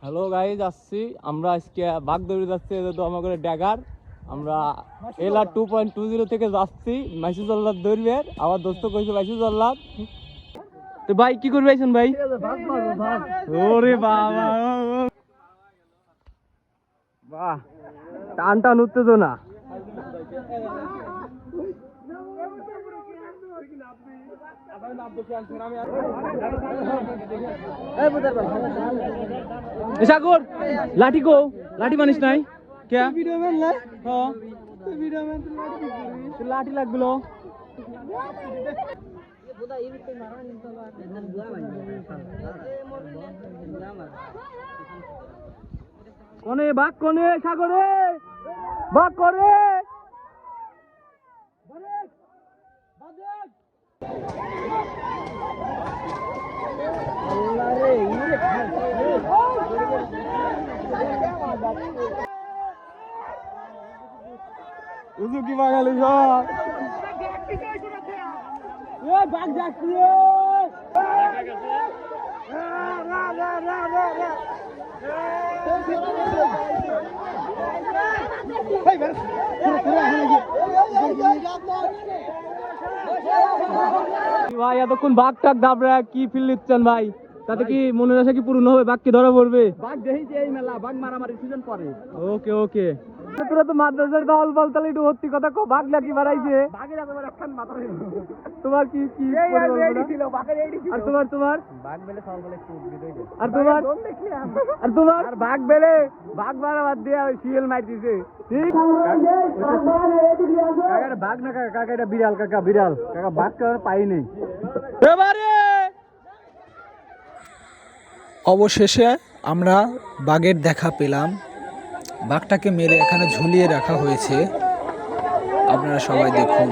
Hello guys, আসছি আমরা আজকে বাগদড়ি যাচ্ছি, তো আমাদের ড্যাগার আমরা এলা 2.20 থেকে যাচ্ছি মাইসুজল্লাদ দৌড়বের। আমার দোস্ত কইছে মাইসুজল্লাদ। তো ভাই কি করবে আইছেন ভাই? ওরে বাবা, বাহ টান টান উত্তেজনা। সাগর লাঠি কো, লাঠি মানিস নাই কে? লাঠি লাগলো। কোনে বাঘ, কোনে সাগরে বাঘ করে কি বাঙালি সব বাঘ যাচ্ছি। ভাই এতক্ষণ বাঘ টাক দাবরা কি ফিল নিচ্ছেন ভাই? তাতে কি মনের আশা কি পূর্ণ হবে? বাঘ কি ধরা পড়বে? বাঘ দেখি এই মেলা বাঘ মারামারি সিজন পরে। ওকে ওকে, তোরা তো মাদ্রাসার দল বল, তাহলে একটু সত্যি কথা কো, বাঘ নাকি বাড়াইছে? বাঘের একেবারে একখান মাথা ছিল। তোমার কি কি ছিল? বাঘের এইডি ছিল। আর তোমার বাঘ বেলে সল বলে একটু উদ্ভিদ হইছে। আর তোমার আর তোমার আর বাঘ বেলে বাঘ মারা বাদ দিয়ে ওই শিয়াল মার দিছে। ঠিক কাকা বাঘ না কাকা, কাকা এটা বিড়াল, কাকা বিড়াল, কাকা বাঘ কার পাই নেই এবারে। অবশেষে আমরা বাঘের দেখা পেলাম। বাঘটাকে মেরে এখানে ঝুলিয়ে রাখা হয়েছে, আপনারা সবাই দেখুন।